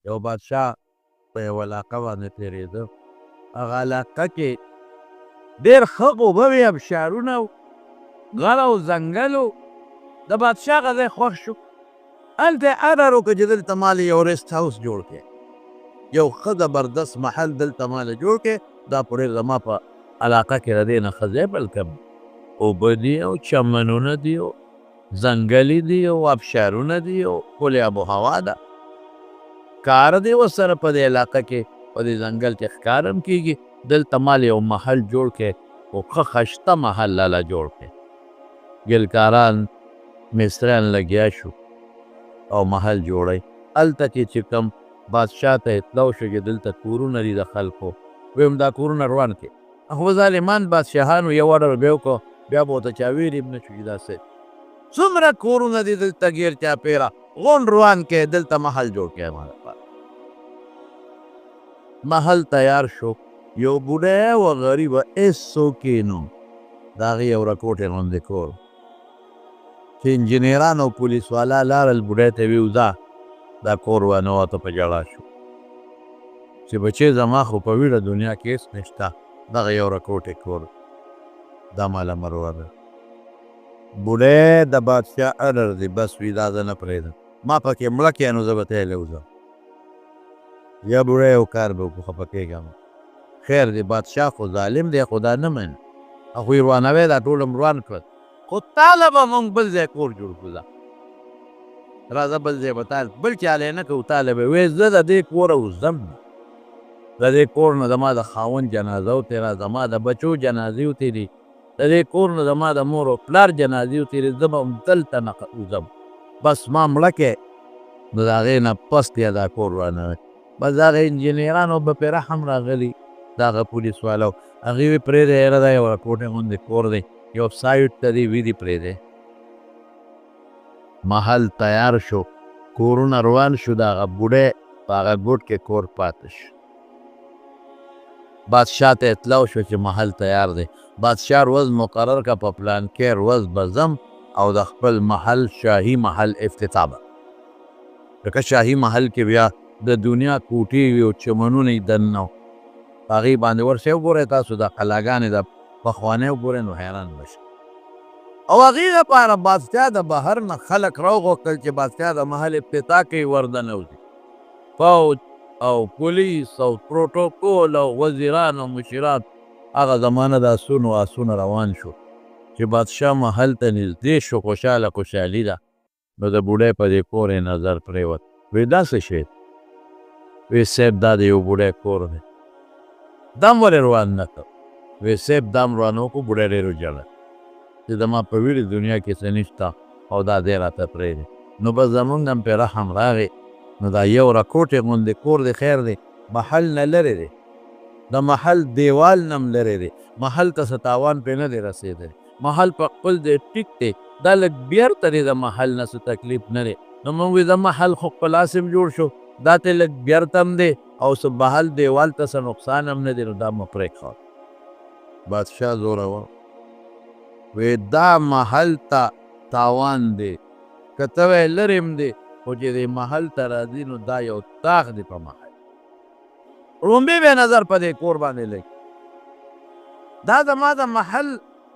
یو بادشاه په یوه علاقه باندې تېرېده. هغه علاقه کې ډېر ښه اوبه وې، ابشارونه و، غره او ځنګل و. د بادشاه هغه ځای خوښ شو. هلته یې عرض وکړه چې دلته مالې یو ریسټ هاوس جوړ کړې، یو ښه زبردست محل دلته ماله جوړ کړې. دا پورې زما په علاقه کې د دې نه ښه ځای بلکې اوبه دي او چمنونه دي او ځنګلې دي او ابشارونه دي او ښکلې آب و هوا ده. کار دی ورسره په دې علاقه کې په دې ځنګل کې ښکار هم کېږي. دلته مال یو محل جوړ کړې، خو ښه ښایسته محل لاله جوړ کړې. ګلکاران مصریان لګیا شو او محل جوړی. هلته کې چې کوم بادشاه ته اطلاع وشو چې دلته کورونه دي د خلکو، ویم دا کورونه روان کړي. خو ظالمان بادشاهانو یو اډر بیا وکړو، بیا به ورته چا ویلي هم نه شو چې داسې څومره کورونه دي دلته ګیر چاپېره، غونډ روان کړي، دلته محل جوړ کړي ما لپاره. محل تیار شو. یو بوډی و غریبه هېڅوک یې نه و، د هغې یو رکوټې غوندې کور چې انجینران او پولیس والا لاړل، بوډۍ ته ویې ځه دا کور وانهوته. په ژړا شو چې بچې زما خو په ویړه دنیا کې هېڅ نشته، دغه یو رکوټې کور دا ماله مرور. بوډۍ د بادشاه اډر دی، بس وي دا زه نه پرېږدم، ما پکې مړه کړې نو زه به ته یې لوځم. یا بوډۍ یو کار به وکړو، خفه کېږم. خیر دی بادشاه خو ظالم دی، خو دا نه مني. هغوی روانوی دا ټول هم روان کړل، خو تاله به مونږ بل ځای کور جوړ کړو. دا راځه بل ځای به تا بل چاله یې نه کوو، تاله به وایي زه د دې کوره وځم، د دې کور نه زما د خاوند جنازه وتېره، زما د بچو جنازې وتېري، د دې کور نه زما د مور او پلار جنازې وتېري، زه به هم دلته نه وځم. بس ما مړه کړې نو د هغې نه پس یې دا کور رانه. بس د هغه انجینرانو به پرې رحم راغلي، د هغه پولیس والو هغې وې پرېږده یاره دا یو راکوټې غوندې کور دی، یو سایډ ته دې وي دې پرېږدی. محل تیار شو، کورونه روان شو، د هغه بوډۍ په هغه ګوټ کې کور پاتې شو. بادشاه ته اطلاع شو چې محل تیار دی. بادشاه ورځ مقرر کړه په پلانکې ورځ به ځم او د خپل محل شاهي محل افتتاح به، ځکه شاهي محل کې بیا د دنیا کوټې وي او چمنونه یې دننه و. په هغې باندې ورشئ وګورئ تاسو د قلاګانې د پخوانۍ وګورئ نو حیران به شئ. او هغې لپاره بادشاه د بهر نه خلک راوغوښتل چې بادشاه د محل افتتاح کوي، ورته وځي. پوځ او پولیس او پروتوکول او وزیران او مشیران. هغه زمانه د آسونه روان شو چې بادشاه محل ته نږدې شو، خوشحالي ده. نو د بوډۍ په دې کور یې نظر پرېوت، وایي دا څه شی دی؟ وایي صاحب دا د یو بوډۍ کور دی. دم ولې روان نه کړ؟ وایي صاحب دم روان وکړو، بوډۍ ډېر وژړل چې زما په ویړې دنیا کې څه نشته او دا دی راته پرېږدي. نو بس زمونږ هم پرې رحم راغی. نو دا یو راکوټې غوندې کور دی، خیر دی محل نه لرې دی، د محل دیوال نه هم لرې دی، محل ته څه تاوان پرې نه دی رسېدلی، محل په خپل دی ټیک دی، دا لږ بیرته دی د محل نه څه تکلیف نه دی. نو موږ وایو د محل خو په لاس هم جوړ شو، دا ته لږ بیرته هم دی او څه محل دیوال ته څه نقصان هم نه دی، نو دا مه پرېږده. بادشاه زورور وی دا محل ته تاوان دی، که ته وایې لرې هم دی، خو چې دې محل ته راځي نو دا یو طاق دی په محل. لومبې به نظر په دې کور باندې لګي، دا زما د محل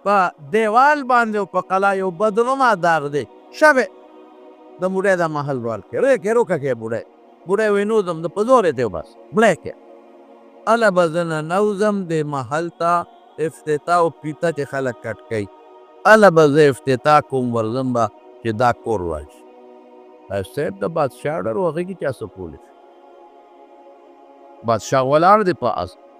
په دیوال باندې او په قلا یو بدنما داغ دی. شبې د بوډۍ دا محل روال کړې، ریکې روکه کړې بوډۍ. بوډۍ وایي نو ځم د په زور یې ته بس مړی کړې. هله به زه ننوځم دې محل ته افتتاح او پیته چې خلک کټ کوي، هله به زه افتتاح کوم ورځم به چې دا کور راشي. صاحب د بادشاه اډر و، هغې کې چا څه کولی شي؟ بادشاه ولاړ دی په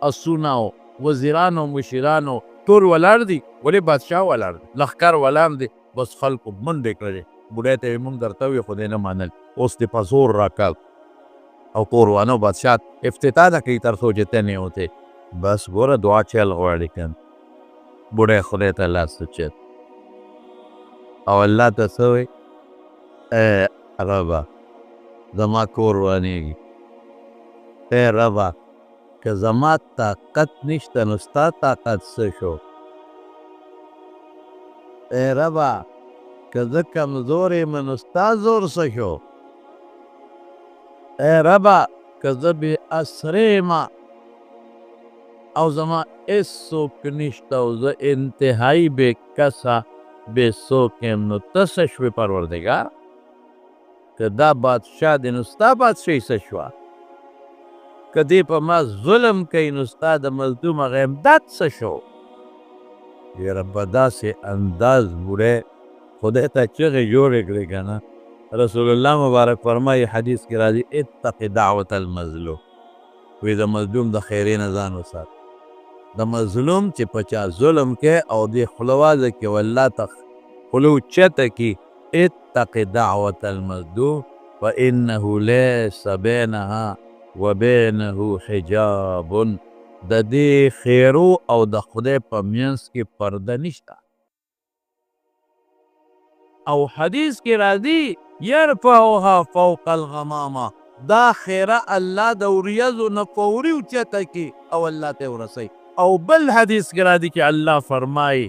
اسونه او وزیران او مشیرانو ټول ولاړ دي، ولې بادشاه ولاړ دی، لښکر ولاړ دی. بس خلکو منډې کړلې. بوډۍ ته یې موږ درته ویې خو دی نه منل، اوس دې په زور راکړ او کور وانه بادشاه افتتاح نه کوي تر څو چې ته نه وتې. بس ګوره دعا چل غواړي که نه. بوډۍ خدای ته لاس اوچت او الله ته څه وایي؟ ای ربه زما کور ورانېږي، ای ربه که زما طاقت نشته نو ستا طاقت څه شو؟ ای ربه که زه کمزور یم نو ستا زور څه شو؟ ای ربه که زه بې اسرې ما او زما هېڅوک نشته او زه انتهایي بې کسه بې څوک یم، نو ته څه شوې پروردګار؟ که دا بادشاه دی نو ستا بادشاهي څه شوه؟ که دې په ما ظلم کوي نو ستا د مظلوم هغه امداد څه شو؟ یاره په داسې انداز بوډی خدای ته چغې جوړې کړې که نه. رسول الله مبارک فرمایي حدیث کې راځي اتق دعوة المظلوم، وی د مظلوم د خیرې نه ځان وساته. د مظلوم چې په چا ظلم کوي او دې خوله وازه کړي او الله ته خوله اوچته کړي اتق دعوة المظلوم فانه لیس بینها وبینه حجاب، د دې خیرو او د خدای په منځ کې پرده نشته. او حدیث کې راځي یرفعها فوق الغمامه، دا خیره الله د وریځو نه فوري اوچته کړي او الله ته ورسوي. او بل حدیث کې راځي چې الله فرمایي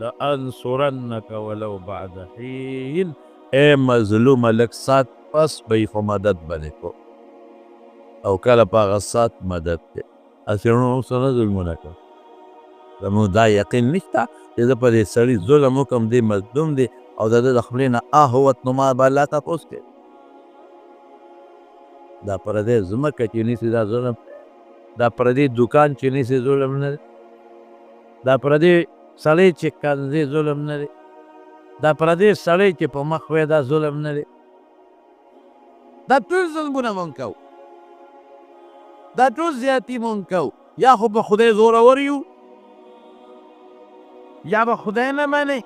لانصرنک ولو بعد حین، ای مظلومه لږ سات پس به یې خو مدد به دې کو، او کله په هغه سات مدد دی. هسې نور څه نه ظلمونه کوي. زموږ دا یقین نشته چې زه په دې سړي ظلم وکړم، دې مظلوم دی او د ده د خولې نه ووت نو ما به الله تپوس کوي. دا پردی ځمکه چې نیسي دا ظلم، دا پردی دوکان چې نیسي ظلم نه دی، دا پردی سړی چې کنځي ظلم نه دی، دا پردی سړی چې په مخ وی دا ظلم نه دی. دا ټول ظلمونه مونږ کوو، دا ټول زیاتي مونږ کوو. یا خو په خدای زورور یو، یا به خدای نه منې،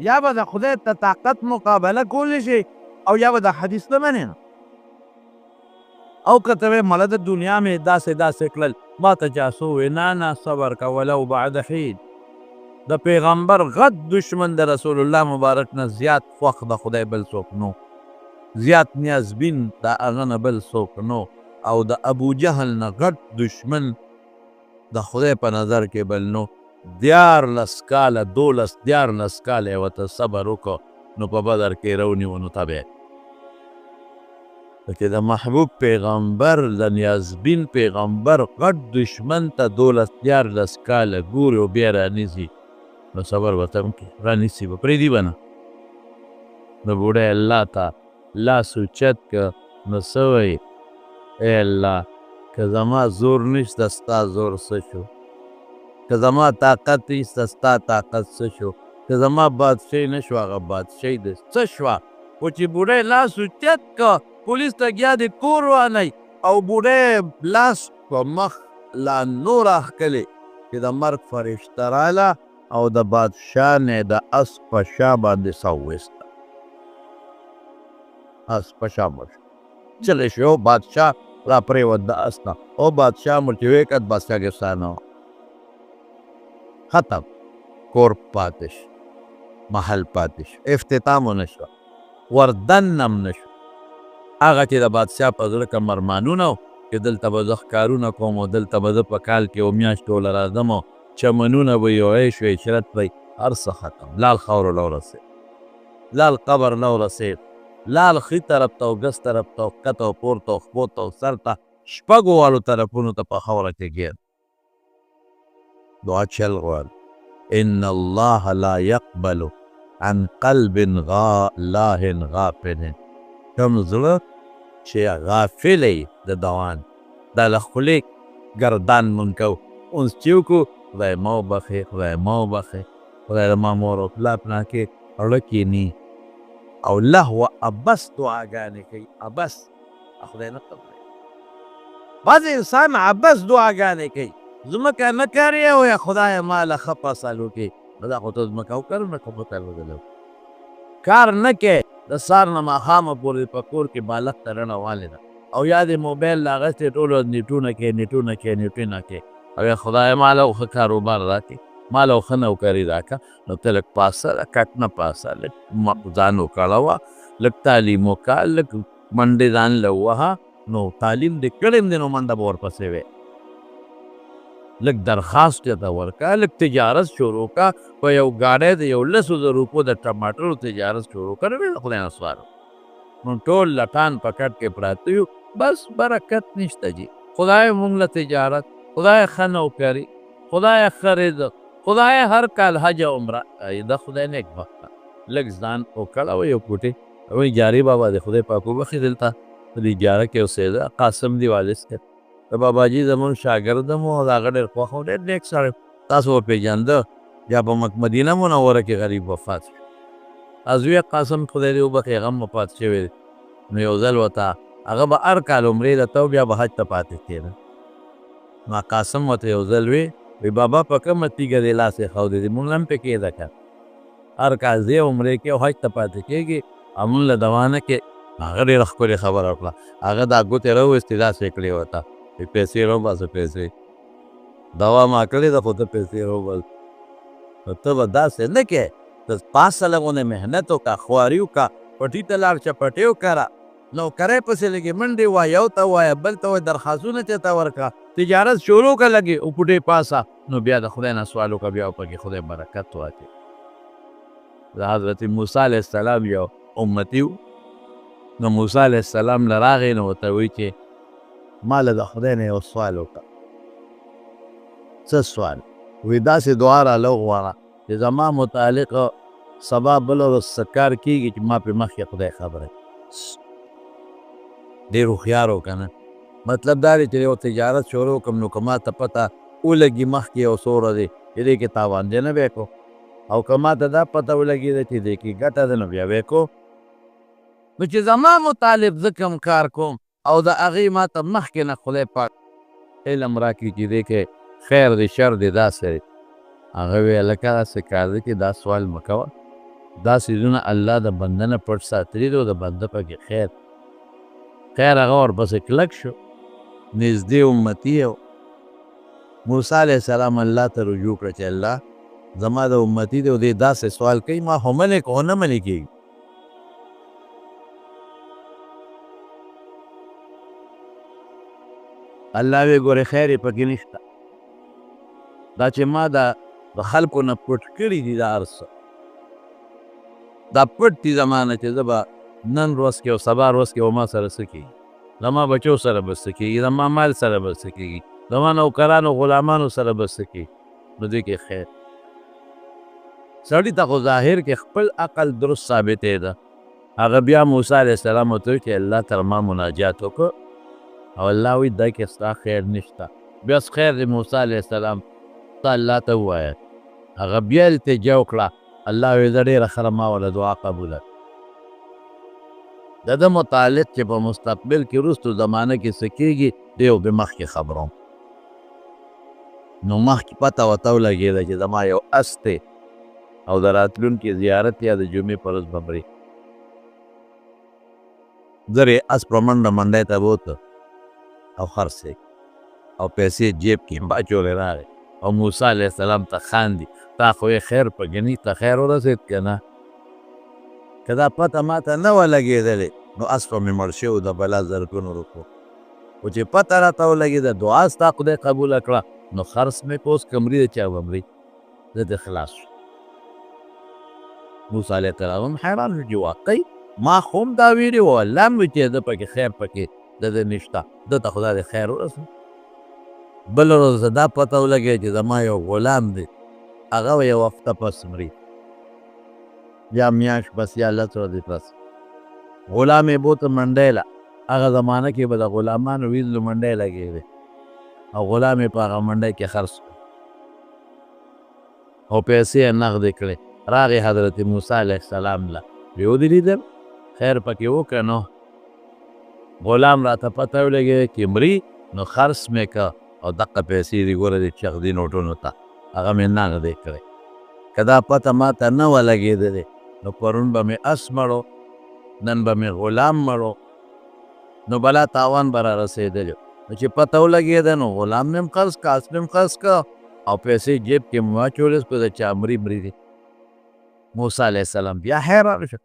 یا به د خدای ته طاقت مقابله کولی شي، او یا به د حدیث نه منې. او که ته وایې مړه د دنیا مې داسې داسې کړل، ما ته چا څه ووایي نه صبر که ولو بعد حین. د پیغمبر غټ دشمن د رسول الله مبارک نه زیات خوښ د خدای بل څوک نو، زیات نیازبین د هغه نه بل څوک نو، او د ابو جهل نه غټ دشمن د خدای په نظر کې بل نو. 14 کاله 14 کاله یې ورته صبر وکړو نو په بدر کې رونیو نو تبې. چې د محبوب پیغمبر د نیازبین پیغمبر غټ دشمن ته 14 کاله ګوري او بیا رانیسي نو صبر ورته هم کې رانیسي به پرېږدي به نه. نو بوډۍ الله ته لاس اوچت که نو څه وایي ای الله که زما زور نشته ستا زور څه شو، که زما طاقت نشته ستا طاقت څه شو، که زما بادشاهي نه شوه هغه بادشاهي د څه شوه. خو چې بوډۍ لاس اوچت که پولیس لګیا دی کور وانئ، او بوډۍ لاس په مخ لا نور اخکلې چې د مرګ فرشته راله او د بادشاه نه د اس په شا باندې سا وویسته. اس په شا مړ شو، چلی شو بادشاه را پرېوت د اس نه، او بادشاه مړ چې ویې کړ بادشاه ګرفتار نه و، ختم. کور پاتې شو، محل پاتې شو، افتتام ونه شوه، وردنم نه شو. هغه چې د بادشاه په زړه کې مرمانونه و چې دلته به زه ښکارونه کوم او دلته به زه په کال کې یو میاشت ټوله راځم او چمنونه به یو عیش و عشرت به هر څه ختم. لال خاورو له ورسېد، لال قبر له ورسېد، لال ښي طرف ته او ګس طرف ته او ښکته او پورته او ښکوته او سر ته 6 واړو طرفونو ته په خاوره کې ګیر. دعا چل غواړي ان الله لا يقبل عن قلب لاهٍ غافل. کوم زړه چې غافل یې د دوان دا له خولې ګردان مونږ کوو، اوس چې وکړو خدای ما وبخې، خدای ما وبخې، خدای زما مور او پلار پلانکې اړه کښېني او لهو ابس دعاګانې کوي. ابس خدای نه قبلوي. بعض انسان ابس دعاګانې کوي، ځمکه نه کاري او یا خدایه ما له ښه فصل وکړي. نو دا خو ته ځمکه وکړه نه که فصل وکړلی کار نه کوې، د سهار نه ماښامه پورې په کور کې بالښت ته رڼه والېده او یا دې موبایل راغستې ټول ورځ نیټونه کوې نیټونه کوې نیټونه کوې او یا خدایه ما له ښه کاروبار راکړې، ما له ښه نوکري راکړه. نو ته لږ پاسه کټ نه پاسه، لږ ځان وکړوه، لږ تعلیم وکړه، لږ منډې ځان له ووهه. نو تعلیم دې کړی م دی نو منډه به ورپسې وې. لږ درخواست ته ورکړه، لږ تجارت شروع کړه، په یو ګاډۍ د 1,00,000 روپو د ټماټرو تجارت شروع کړه. ویې د خدای نه سوارو نو ټول لټان په کټ کې پراته یو بس برکت نشته جي خدای مونږ له تجارت خدای ښه نوکري خدای ښه رزق خدای هر کال حج او عمره د خدای نیک بخته لږ ځان وکړه او یو کوټې وایي جاري بابا د خدای پاک وبخښي دلته په دې اجاره کې اوسېده قاسم دیوالي صاحب د باباجي زمونږ شاګرد هم و او د هغه ډېر خوښ و ډېر نیک سړی تاسو وپېژانده یا په مدینه منوره کې غریب وفات شو ازوی قاسم خدای دې وبخښي هغه هم وفات شوی دی نو یو ځل ورته هغه به هر کال عمرې ته بیا به حج ته پاتې کېده ما قاسم ورته یو ځل وی بابا په کومه تیږه دې لاس ایښودی دی مونږ هم پکې ده که هر کال ځې عمرې کې او حج ته پاتې کېږي او مونږ له دوا نه کې هغه ډېره ښکلې خبره وکړه هغه دا ګوتې راوویستې داسې یې کړې ورته پیسې راوباسه پیسې دوا ما کړې ده خو ته پیسې راوباسه نو ته به داسې نه کې ته 5 ساله غوندې محنت وکړه خواري وکړه پټي ته لاړ شه پټې وکړه نوکری پسې لګې منډې وایه یو ته وایه بل ته وایه درخواستونه چېرته ورکړه تجارت شروع کړه لګې او پټې پاسه نو بیا د خدای نه سوال وکړه بیا پکې خدای برکت واچوي د حضرت موسی علیه السلام یو امتي و نو موسی علیه السلام له راغی نو ورته وایي چې ما له د خدای نه یو سوال وکړه څه سوال وی داسې دعا راله وغواړه چې زما متعلق سبا بله ورځ څه کار کېږي چې ما پرې مخکې خدای خبره ډېر هوښیار و که نه مطلب دا دی چې یو تجارت شروع کړم نو که ما ته پته ولګي مخکې یو څو ورځې چې دې کې تاوان دی نه بیا کو او که ما ته دا پته ولګېده چې دې کې ګټه ده نو بیا بیا کو نو چې زما مطالب زه کوم کار کوم او د هغې ما ته مخکې نه خدای پاک علم راکړي چې دې کې خیر دی شر دی داسې دی هغه وی هلکه داسې کار دی چې دا سوال مه کوه دا څیزونه الله د بنده نه پټ ساتلي دي او د بنده پکې خیر هغه ورپسې کلک شو نږدې امتي و موسی علیه السلام الله ته رجوع کړه چې الله زما د امتي دی او دې داسې سوال کوي ما خو منې که خو نه منې کېږي الله وی ګورې خیر یې پکې نشته دا چې ما د خلکو نه پټ کړي دي دا هر څه دا پټ دي زما نه چې زه به نن ورځ کې او سبا ورځ کې به ما سره څه کېږي زما بچو سره به څه کېږي زما مال سره به څه کېږي زما نوکرانو غلامانو سره به څه کېږي نو دې کې خیر سړي ته خو ظاهر کې خپل عقل درست ثابتېده هغه بیا موسی علیه السلام ورته وایي چې الله تر ما مناجات وکړه او الله وایي دا کې ستا خیر نشته بیا خیر د موسی علیه السلام ته الله ته ووایه هغه بیا التجا وکړه الله وایي زه ډېره ښه ما وله دعا قبوله د ده متعلق چې په مستقبل کې وروستو زمانه کې څه کېږي دی یو به مخکې خبروم نو مخکې پته ورته ولګېده چې زما یو اس دی او د راتلونکي زیارت یا د جمعې په ورځ به مري زر یې اس په منډه منډی ته بوته او خرڅ او پیسې جیب کې باچولی راغی او موسی علیه السلام ته خاندي تا خو یې خیر په ګني ته خیر ورسېد که نه که دا پته ما ته نه وه لګېدلې نو اس به مې مړ شوی د بلا زرګونو روپو خو چې پته راته ولګېده دعا ستا خدای قبوله کړه نو خرڅ مې که اوس که مري د چا به مري زه دې خلاص شو موسی علیه السلام هم حیران شو چې واقعي ما خو هم دا ویلي وه الله هم وي چې ده پکې خیر پکې د ده نشته ده ته خو دا د خیر ورسو بله ورځ دا پته ولګېده چې زما یو غلام دی هغه به یو هفته پس مري یا میاشت پس یا لس ورځې پس غلام یې بوته منډی له هغه زمانه کې به د غلامانو ویزلو منډی لګېدې او غلام یې په هغه منډی کې خرڅ کړ او پیسې یې نغدې کړې راغی حضرت موسی علیه السلام له ویې ودې لیدل خیر پکې وکړه نو غلام راته پته ولګېده چې مري نو خرڅ مې که او دقه پیسې دي ګوره د چغدي نوټونو ته هغه مې نغدې کړې که دا پته ما ته نه وه لګېدلې نو پرون به مې اس مړو نن به مې غلام مړو نو بلا تاوان به را رسېدلو نو چې پته ولګېده نو غلام مې هم خرڅ که اس مې هم خرڅ که او پیسې جیب کې مې واچولې که د چا مري مري دي موسی علیه السلام بیا حیران شو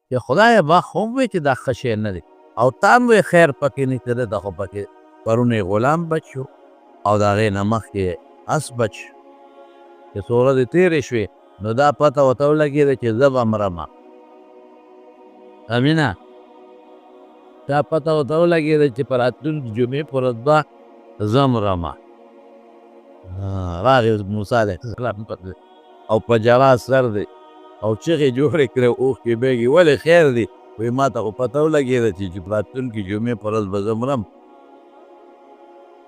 چې خدایه ما خو هم وی چې دا ښه شی نه دی او تا هم وی خیر پکې نشته دی دا خو پکې پرون یې غلام بچ شو او د هغې نه مخکې اس بچ شو چې څو ورځې تېرې شوې نو دا پته ورته ولګېده چې زه به مرمه امینه تا پته ورته ولګېده چې په راتلونکي جمعې په ورځ به زه مرمه. راغی موسی علیه السلام او په جلا سر دی او چغې جوړې کړې اوښکې بېګې ولې خیر دی وایي ما ته خو پته ولګېده چې په راتلونکي جمعې په ورځ به زه مرم.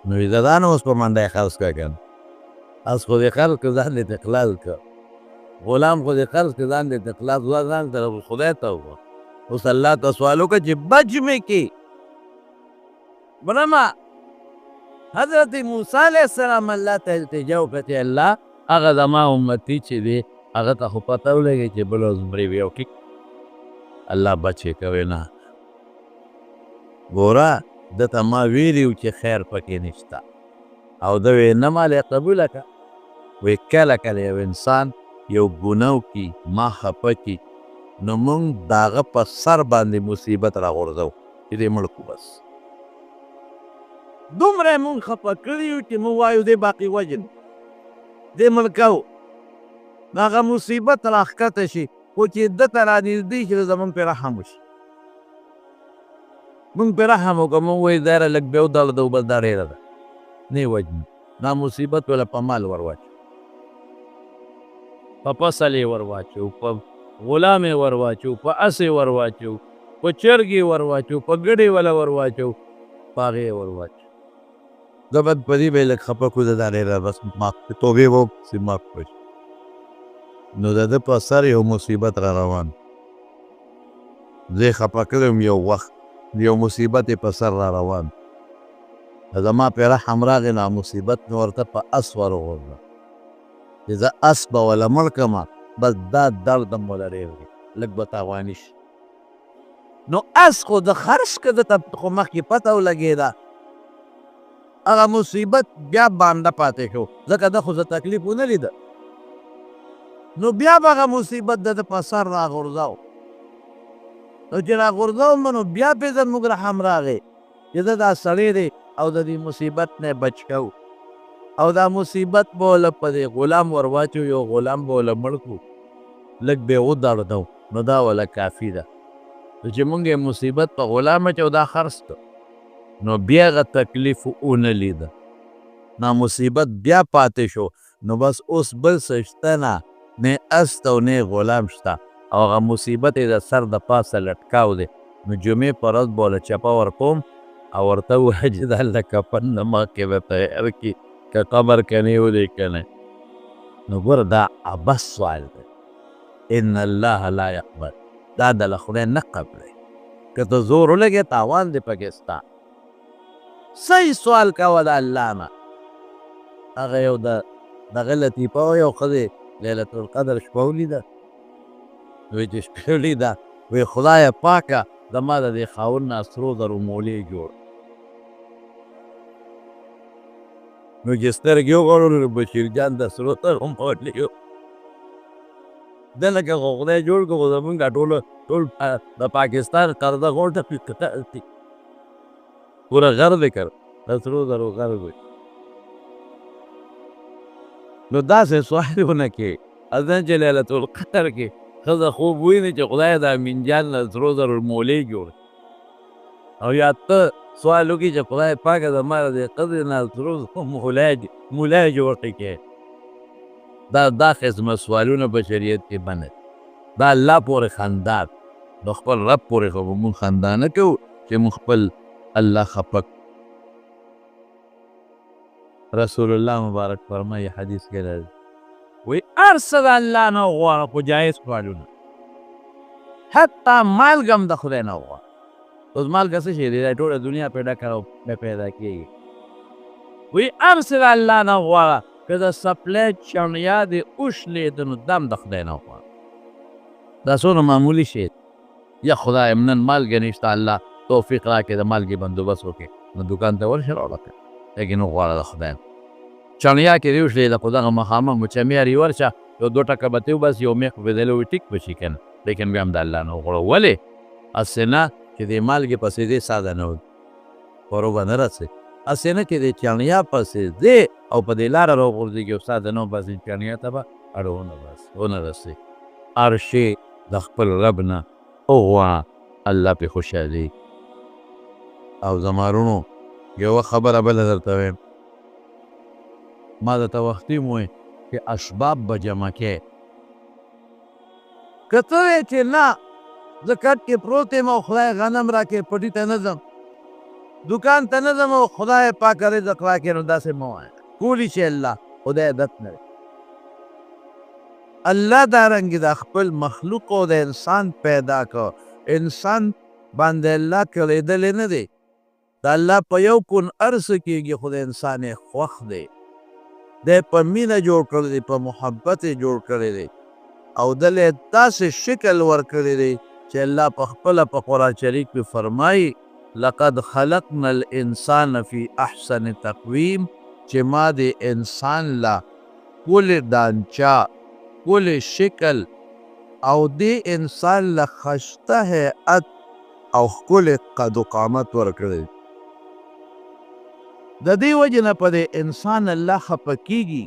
نو وایي دا نه اوس په منډه یې خرڅ کړه که نه اس خو دې خرڅ کړه ځان دې ته خلاص کړه غلام خو دې خرڅ کړه ځان دې ته خلاص وه ځان سره خدای ته وکړه. اوس الله ته سوال وکړه چې بچ مې کې مرمه. حضرت موسی علیه السلام الله ته التجا وکړه چې الله هغه زما امتي چې دی هغه ته خو پته ولګي چې بله ورځ مري وي او الله بچ یې کوي نه. ګوره ده ته ما ویلي و چې خیر پکې نشته او ده وی نه ما له قبوله کړه. وی کله کله یو انسان یو ګناه وکړي ما خفه کړي نو موږ د هغه په سر باندې مصیبت راغورځو چې دې مړ کړو. بس دومره یې موږ خفه کړي یو چې موږ وایو دی باقي وجل دې مړ کوو نو هغه مصیبت راښکته شي خو چې ده ته رانږدې شي زموږ پرې رحم وشي موږ پرې رحم وکړو موږ وایو دا یاره لږ بیا وداله ده بس دا ډېره ده نه یې وجني دا مصیبت وله په مال ور واچو په فصل یې ور واچو په غلام یې ور واچو په اس یې ور واچو په چرګ یې ور واچو په ګډې وله ور واچو په هغې یې ور واچو. زه به په دې به یې لږ خفه کړو زه دا ډېره بس معاف توبې به وکړو معاف کړو نو د ده په سر یو مصیبت را روان زه یې خفه کړی وم یو وخت یو مصیبت یې په سر را روان زما پې رحم راغی نو مصیبت مې ورته په اس ورغورځه چې زه اس به وله مړ کړمه بس دا درد هم وله ډېر دی لږ به تاواني شي. نو اس خو د خرڅ که ده ته خو مخکې پته ولګېده هغه مصیبت بیا بانده پاتې شو ځکه ده خو زه تکلیف ونه لیده نو بیا به هغه مصیبت د ده په سر راغورځاو نو چې راغورځاو نو بیا پې زموږ رحم راغی چې ده دا سړی دی او د دې مصیبت نه بچ کوو او دا مصیبت به وله په دې غلام ور واچو یو غلام به وله مړ کړو لږ به یې ودړدو نو دا وله کافي ده چې مونږ یې مصیبت په غلام اچو دا خرڅ کړو نو بیا هغه تکلیف ونه لیده نا مصیبت بیا پاتې شو نو بس اوس بل څه شته نه نه اس ته او نه غلام شته او هغه مصیبت یې د سر د پاسه لټکاو دی نو جمعې په ورځ به وله چپه ورکوم او ورته ووایه چې دا له کفن نه مخکې به تیار کړي که قبر که نه ولې که نه نو ګوره دا عبس سوال دی ان الله لا یقبل دا د له خدای نه قبلوي که ته زور ولګې تاوان دی پکې ستا صحیح سوال کوه د الله نه هغه یو دغه لطیفه وه یو ښځې لیلة القدر شپه ولیده وایي چې شپې ولیده وایي خدایه پاکه زما د دې خاوند نه سرو زرو مولې جوړ نو چې سترګې وغړولې بشیر جان د سرو زرو مولې ده لکه خو خدای جوړ کړو خو زمونږ ټول د پاکستان قرضه غونډه پې پوره غر دی کر د سرو زرو غر دی نو داسې سوال ونه کې اذن چې لیلة القدر کې ښځه خوب ویني چې خدای د امین جان نه سرو زرو مولې جوړ او یا ته سوال وکړي چې خدای پاکه زما د دې ښځې نه سرو زرو مولی جوړ کړې دا قسمه سوالونه په شریعت کې بند دا الله پورې خندا نو خپل رب پورې خو به مونږ خندا نه کوو چې مونږ خپل الله خفه رسول الله مبارک فرمایي حدیث کې راځي وایي هر څه د الله نه وغواړه خو جایز سوالونه حتی مالګه هم د خدای نه وغواړه اوس مالګه څه شی دی دا ټوله دنیا پې ډکه او پیدا کېږي وایي هر څه د الله نه وغواړه که د څپلۍ چڼیا دې وشلېده نو دا هم د خدای نه وغواړه دا څومره معمولي شی یا خدای نن مالګه نشته الله توفیق راکړې د مالګې بندوبست وکړې نو دوکان ته ورشه راوړه کړه لیکن وغواړه د خدای چڼیا کې دې وشلېده خو دغه مخامخ مچمیار یې ورشه یو دوه ټکه به تې وباسي یو میخ به دلی وي ټیک به شي که نه لیکن بیا هم د الله نه وغواړه ولې هسې نه چې دې مالګې پسې دې ساده نه وي پرو به نه رسې هسې نه چې دې چڼیا پسې ځې او په دې لاره راوغورځېږي او ساده نه وباسې چڼیا ته به اړه ونه رسې هر شی د خپل رب نه وغواړه الله پې خوشحالي. او زما وروڼو یوه خبره بله درته وایم، ما درته وختي م وویل چې اسباب به جمع کوې. که ته وایې چې نه زه کټ کې پروت یم او خدای غنم راکړې پټي ته نه ځم، دکان ته نه ځم او خدای پاکه رزق راکړې، نو داسې مه وایه. کولی شي الله، خدای عادت نه دی. الله دارنګې د خپل مخلوقو د انسان پیدا کو، انسان باندې الله کړېدلی نه دی. د الله په یو کون هر څه کېږي، خو د انسان یې خوښ دی. دی په مینه جوړ کړی دی، په محبت یې جوړ کړی دی، او دله یې داسې شکل ورکړی دی چې الله په خپله په قرآن شریف کې فرمایي لقد خلقنا الانسان فی احسن تقویم، چې ما د انسان لا ښکلې ډانچه، ښکلې شکل او دې انسان له ښایسته هیئت او ښکلې قد و قامت ورکړی. د دې وجې نه په دې انسان الله خفه کېږي.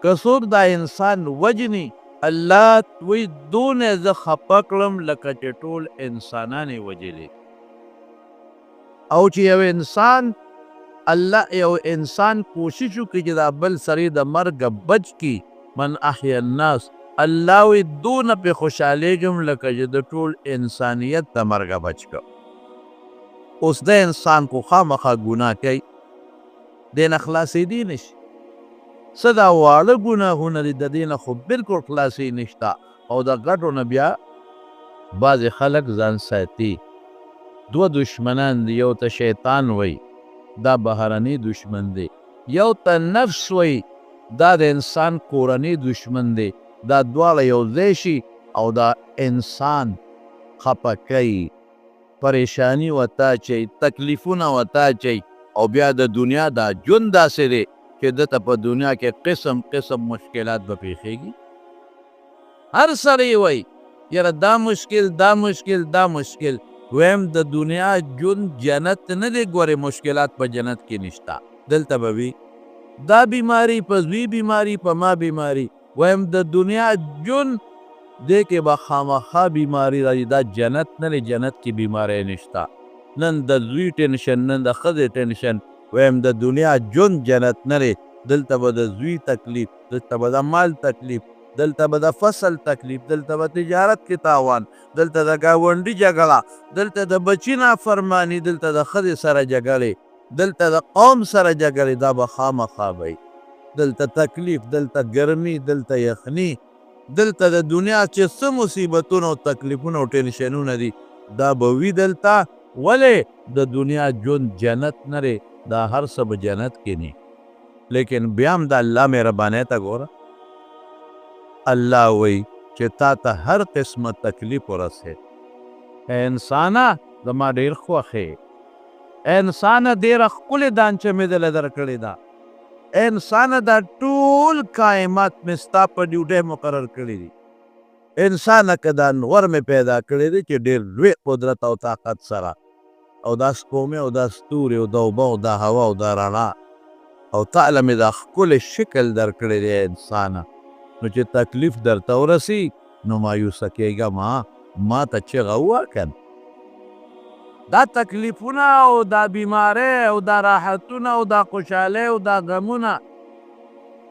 که څوک دا انسان وجني، الله وایي دونه زه خفه کړم لکه چې ټول انسانان یې وجلي. او چې یو انسان الله یو انسان کوشش وکړي چې دا بل سړی د مرګه بچ کړي، من احیا الناس، الله وایي دونه پې خوشحالېږم لکه چې د ټول انسانیت د مرګه بچ کړم. اوس د انسان خو خامخا ګناه کوي، دې نه خلاصېدی نشي. څه دا واړه ګناهونه دي، د دې نه خو بلکل خلاصې نشته. او د غټو نه بیا بعضې خلک ځان ساتي. دوه دشمنان دي، یو ته شیطان وی، دا بهرنی دشمن دی. یو ته نفس وی، دا د انسان کورنی دشمن دی. دا دواړه یو ځای شي او دا انسان خفه کوي، پریشانی ورته اچوي، تکلیفونه ورته اچوي. او بیا د دنیا دا ژوند داسې دی چې دته په دنیا کې قسم قسم مشکلات به پیښیږي. هر سړی وی یاره دا مشکل، دا مشکل، دا مشکل. ویم د دنیا ژوند جنت نه دی. ګورې مشکلات په جنت کې نشته. دلته به وي دا بیماری، په زوی بیماری، په ما بیماری. ویم د دنیا ژوند دې کې به خامخا بیماری راځي. دا جنت نه دی، جنت کې بیماری نشته. نن د زوی ټینشن، نن د ښځې ټینشن. ویم د دنیا ژوند جنت نه دی. دلته به د زوی تکلیف، دلته به د مال تکلیف، دلته به د فصل تکلیف، دلته به تجارت کې تاوان، دلته د ګاونډي جګړه، دلته د بچي نافرماني، دلته د ښځې سره جګړې، دلته د قوم سره جګړې. دا به خامخا وي. دلته تکلیف، دلته ګرمي، دلته یخني، دلته د دنیا چې څه مصیبتونه او تکلیفونه او ټینشنونه دي، دا به وي دلته. ولې د دنیا ژوند جنت نه دی، دا هر څه به جنت کې نه. لیکن بیا هم د الله مهربانۍ ته ګوره. الله وایي چې تا ته هر قسمه تکلیف ورسېد. انسانه زما ډېر خوښ یې، انسانه ډېره ښکلې دانچه مې دله درکړې ده. انسانه دا ټول کائمات مې ستا په ډیوټۍ مقرر کړي دي. انسانه که دا نور مې پیدا کړی دی چې ډېر لوی قدرت او طاقت سره، او دا سپومې او دا ستوري او دا اوبه او دا هوا او دا رڼا، او تعالی مې دا ښکلی شکل درکړی دی انسانه. نو چې تکلیف درته ورسي نو مایوسه کېږه ما ته چغه ووهه که نه. دا تکلیفونه او دا بیماری او دا راحتونه او دا خوشحالۍ او دا غمونه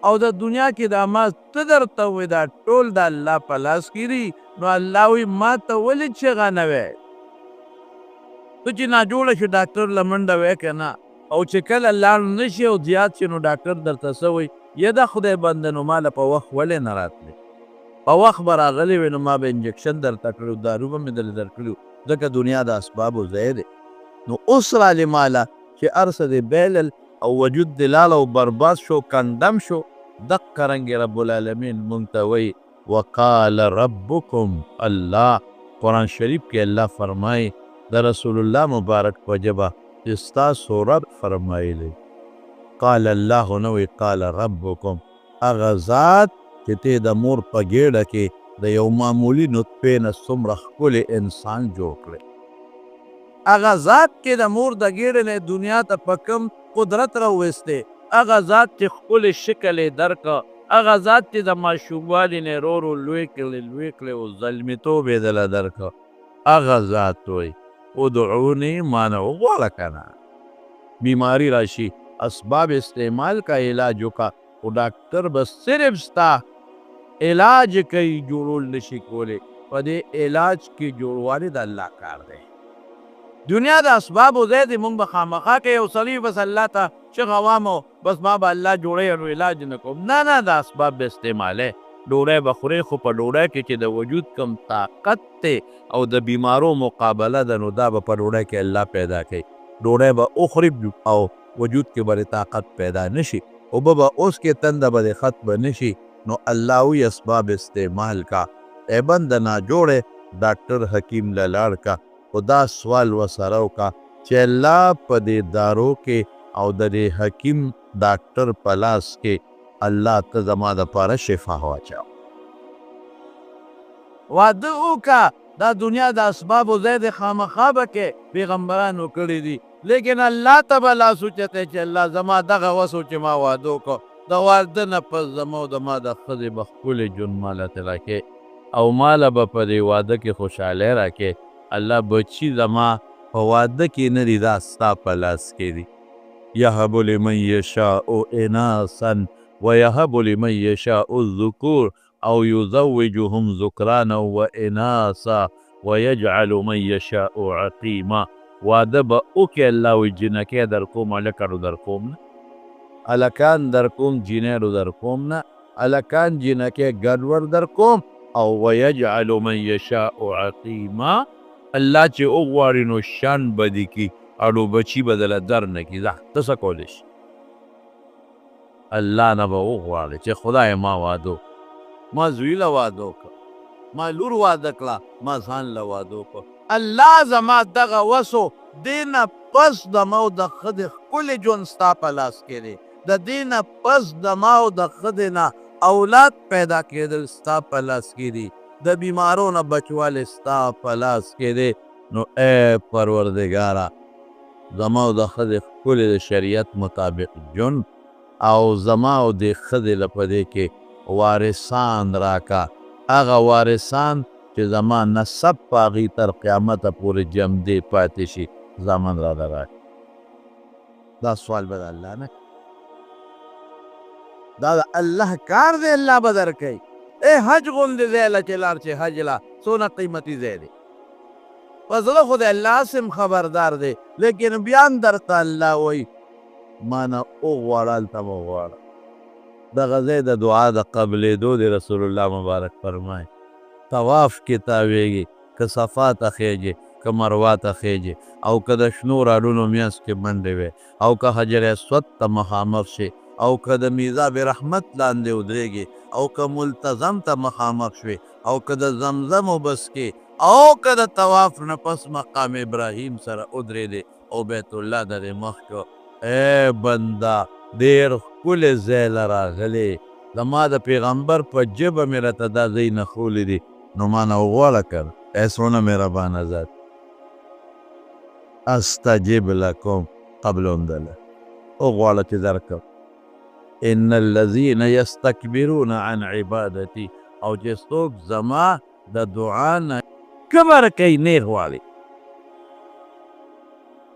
او د دنیا کې دا ما څه درته ووایي، دا ټول د الله په لاس کې دي. نو الله وایي ما ته ولې چغه نه وایې؟ ته چې ناجوړه شي ډاکټر له منډه وایې که نه، او چې کله لاړ نه شي او زیات شي نو ډاکټر درته څه وایي؟ یا د خدای بنده نو ما له په وخت ولې نه راتلې؟ په وخت به راغلی وې نو ما به انجکشن درته کړی و، دارو به مې درله درکړي و، ځکه دنیا د اسبابو ځای دی. نو اوس رالې ماله چې هر څه دې بیلل او وجود دې لاړ او برباد شو، کندم شو. دقه رنګې رب العالمین مونږ ته وایي وقال ربکم الله. قرآن شریف کې الله فرمایي د رسول الله مبارک په ژبه چې ستاسو رب فرمایلی. قال الله نه وایي قال ربکم. هغه ذات چې ته د مور په ګېډه کې د یو معمولي نطفې نه څومره ښکلی انسان جوړ کړی، هغه ذات کې د مور د ګېډې نه دنیا ته په کم قدرت راویستی، هغه ذات چې ښکلی شکل یې درکړه، هغه ذات چې د ماشوموالي نه ورو ورو لوی کړی او زلمیتوب یې دله درکړه، هغه ذات وی ادعونی مانا وغواړه کنه بیماری راشي اسباب استعمال کا علاج کا او ډاکټر بس صرف ستا علاج کوي جوړول نشي کولی په دې علاج کې جوړوالی د الله کار دی دنیا د اسبابو ځای دی مونږ به خامخا کوي یو سړي بس الله ته چې غوامو بس ما به الله جوړی نو علاج نه کوم نه د اسباب به استعمالی ډوډۍ به خورې خو په ډوډۍ کې چې د وجود کم طاقت دی او د بیمارو مقابله ده نو دا به په ډوډۍ کې الله پیدا کوي ډوډۍ به وخوري او وجود کې به طاقت پیدا نشي اوبه به اوس کې تنده به ختم نشي نو الله وی اسباب استعمال کا ای بند ناجوړې ډاکټر حکیم له لاړ کا خدا سوال وسره وکړه چې الله په دې دارو کې او د دې حکیم ډاکټر په لاس کې الله ته زما دپاره شفا واچوه واده وکړه دا دنیا د اسبابو ځای د خامخا به کې پیغمبرانو کړي دي لیکن الله ته به لاس اوچتی چې الله زما دغه وس و چې ما واده وکړو د واده نه پس زما او زما د ښځې به ښکلی ژوند ماله ته راکې او ماله به په دې واده کې خوشحالۍ راکې الله بچي زما په واده کې نه دي دا ستا په لاس کې دي یهب لمن یشاء اناثا ویهب لمن یشاء الذکور او یزوجهم ذکرانا واناثا ویجعل من یشاء عقیما واده به وکړې الله وایي جنکۍ در کوم هلکانو در کوم نه هلکان در کوم جینیرو در کوم نه هلکان جینکۍ ګډوډ در کوم او ویجعل من یشاء عقیما الله چې وغواړي نو شان بدي کي اړو بچي به دله در نه کي ځه ته څه کولی شي الله نه به وغواړي چې خدای ما واده ما زوی له واده وکړه ما لور واده کړه ما ځان له واده وکړه الله زما دغه وسو دې نه پس د ما او د ښځې ښکلی ژوند ستا په لاس کې دی د دې نه پس د ما او د ښځې نه اولاد پیدا کېدل ستا په لاس کې دي د بیمارو نه بچوالی ستا په لاس کې دی نو ای پروردګاره زما او د ښځې ښکلی د شریعت مطابق ژوند او زما او د ښځې له په دې کې وارثان راکا هغه وارثان چې زما نسب په هغې تر قیامته پورې جمدې پاتې شي زامن راله راکړي دا سوال به د الله نه دا د الله کار دی الله به درکوي ای حج غوندې ځای له چې لاړ چې حج له څونه قیمتي ځای دی په زړه خو د الله سم خبردار دی لیکن بیا هم درته الله وایي ما نه وغواړه هلته مه وغواړه دغه ځای د دعا د قبلېدو د رسول الله مبارک فرمایي طواف کې تاویږي که صفا ته خیږي که مروه ته خیږي او که د شنو راډونو میانځ کې منډې وي او که حجر اسود ته مخامخ شي او که د میزاب رحمت لاندې ودرېږي او که ملتزم ته مخامخ شوي او که د زمزم وبس کې او که د طواف نه پس مقام ابراهیم سره ودرېدې او بیت الله د دې مخکې ای بنده ډېر ښکلی ځای له راغلې زما د پیغمبر په ژبه مې راته دا ځای نښولی دي نو ما نه وغواړه که ای څونه مهربانه ذات استجب لکم قبل اندله وغواړه چې درکړم ان الذین یستکبرون عن عبادتي او چې څوک زما د دعا نه کبر کوي نیغ غواړي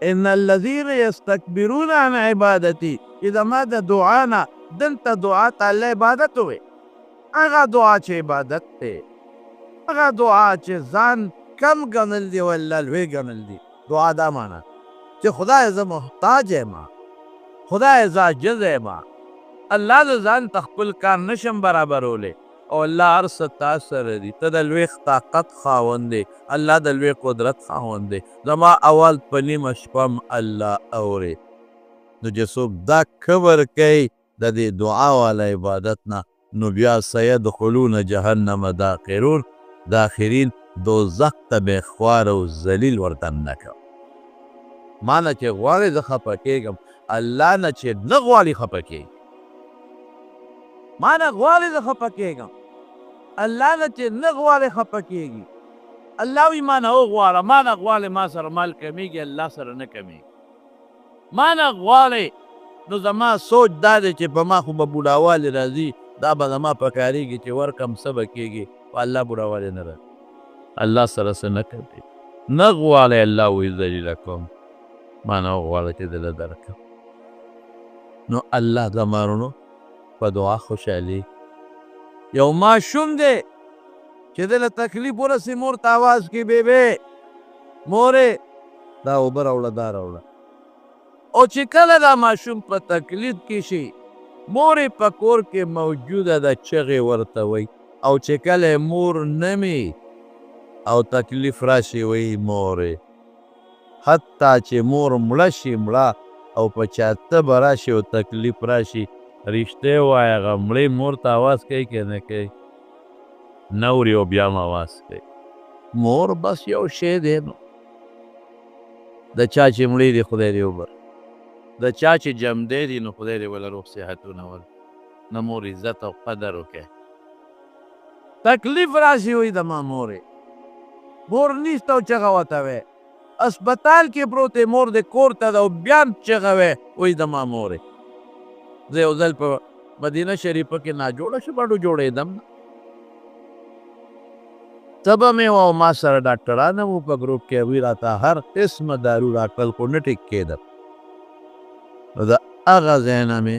ان الذین یستکبرون عن عبادتي چې زما د دعا نه دلته دعا ته الله عبادت ووی هغه دعا چې عبادت دی هغه دعا چې ځان کم ګڼل دي والله لوی ګڼل دي دعا دا معنی چې خدای زه محتاج یم خدای زه عاجز یم الله د ځان ته خپل کار نشم برابرولی او الله هر څه تا سره دي ته د لوی طاقت خاوند دی الله د لوی قدرت خاوند دی زما اول په نیمه شپه هم الله اوري نو چې څوک دا کبر کوي د دې دعا والا عبادت نه نو بیا سیدخلون جهنم داخرون داخرین دوزخ ته به خوار او ذلیل ورته نه کوم ما نه چې غواړې زه خفه کېږم الله نه چې نه غواړي خفه کېږي ما نه غواړې زه خفه کېږم الله نه چې نه غواړې خفه کېږي الله وایي ما نه وغواړه ما نه غواړې ما سره مال کمیږي الله سره نه کمیږي ما نه غواړې نو زما سوچ دا دی چې په ما خو به بوډاوالی راځي دا به زما پکارېږي چې ورکم څه به کېږي په الله بوډاوالی نه راځي الله سره څه نه کوي نه غواړئ الله وایي ذلیله کوم ما نه وغواړه چې دله درکړم نو الله زما وروڼو په دعا خوشحالي یو ماشوم دی چې دله تکلیف ورسي مور ته آواز کړي بیبې مورې دا اوبه راوړه دا راوړه او چې کله دا ماشوم په تکلیف کې شي مور په کور کې موجوده ده چغې ورته وی او چې کله مور نمی او تکلیف راشي وی مورې حتی چې مور مړه شي مړه او په چاته به راشي او تکلیف راشي رښتیا وایه هغه مړې مور ته آواز کوي که نه کوي نه اوري او بیا هم آواز کوي مور بس یو شی دی نو د چا چې مړې دي خدای دې وبر د چا چې جمدی دي نو خدای دې وله روغ صحتونه ول نه مور عزت او قدر وکړي تکلیف راشي وایي زما مورې مور نیسته او چغه ورته وی اسپتال کې پروت دی مور د کور ته ده او بیا هم چغه وی وایي زما مورې زه یو ځل په مدینه شریفه کې ناجوړه شوم اډو جوړېدم تبه مې وه او ما سره ډاکټران هم په ګروپ کې هغوی راته هر قسمه دارو راکړل خو نه ټیک کېدم نو د هغه ځای نه مې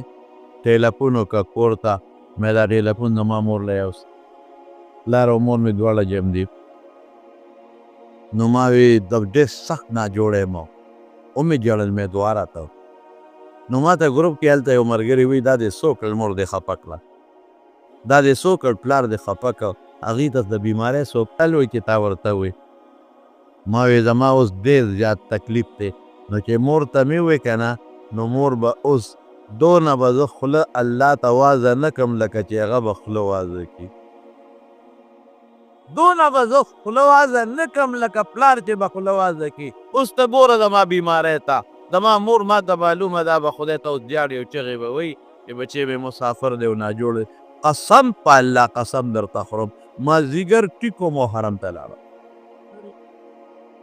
ټیلیفون وکړه کور ته مې دا ټیلیفون زما مور له یوسه پلار او مور مې دواړه جم دي نو ما وی د ډېر سخت ناجوړی یم ومې ژړل مې دعا راته نو ما ته ګروپ کې هلته یو ملګري وی دا دې څو کړل مور دې خفه کړه دا دې څو کړ پلار دې خفه کړ هغې ته د بیمارۍ سوکتل وی چې تا ورته وی ما وی زما اوس ډېر زیات تکلیف دی نو چې مور ته مې وی که نه نو مور به اوس دونه به زه خوله الله ته وازه نه کړم لکه چې هغه به خوله وازه کړي دونه به زه خوله وازه نه کړم لکه پلار چې به خوله وازه کړي اوس ته ګوره زما بیماری ته زما مور ما ته معلومه ده به خدای ته اوس جاړي او چغې به وایي چې بچی مې مسافر دی او ناجوړ دی قسم په الله قسم درته خورم مازدیګر ټیکو مو حرم ته لاړم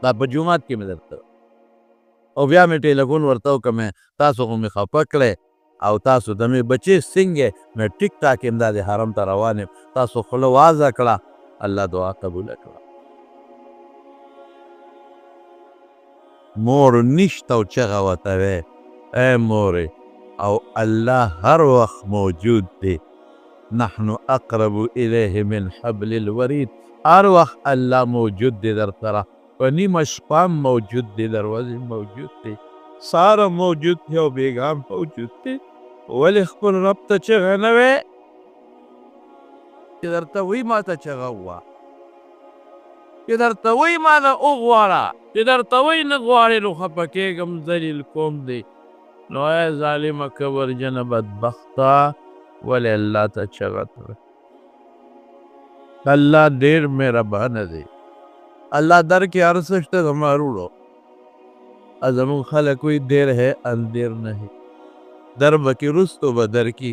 دا په جومات کې مې درته او بیا مې ټیلیفون ورته وکړه مې تاسو خو مې خفه کړی او تاسو د مې بچې څنګه مې ټیک ټاک یم دا د حرم ته روان یم تاسو خوله وازه کړه الله دعا قبوله کړه مور نشته او چغه ورته وی ای مورې او الله هر وخت موجود دی نحن اقرب الیه من حبل الورید هر وخت الله موجود دی در سره په نیمه شپه هم موجود دی دروازې موجود دی سهار هم موجود دی او بېګا هم موجود دی ولې خپل رب ته چغه نه وی چې درته وایي ما ته چغه ووه چې درته وایي ما نه وغواړه چې درته وایي نه غواړې نو خفه کېږم ذلیل کوم دی نو ای ظالمه کبرجنه بدبخته ولې الله ته چغه کړه الله ډېر مهربانه دی الله در کې هر څه شته زما وروڼو زموږ خلک وایي دیر ہے اندیر نہیں در به کې رستو به در کې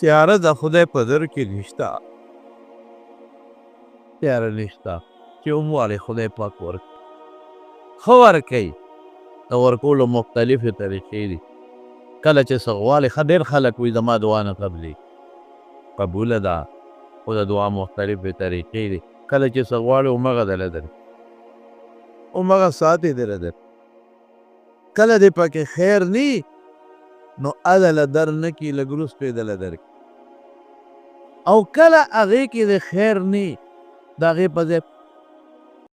تیاره د خدای په در کې نشته تیاره نشته چې ومواړې خدای پاک ورکړي ښه ورکوي د ورکولو مختلفې طریقې دي کله چې څه غواړې ښه ډېر خلک وایي زما دعا نه قبلي قبوله ده خو د دعا مختلفې طریقې دي کله چې څه غواړې همغه دله درکړي همغه ساعت یې دله درکړي کله دې پکې خیر نی نو ادله در نه کړي لږ وروسته یې دله درکړي او کله هغې کې د خیر نی د هغې په ځای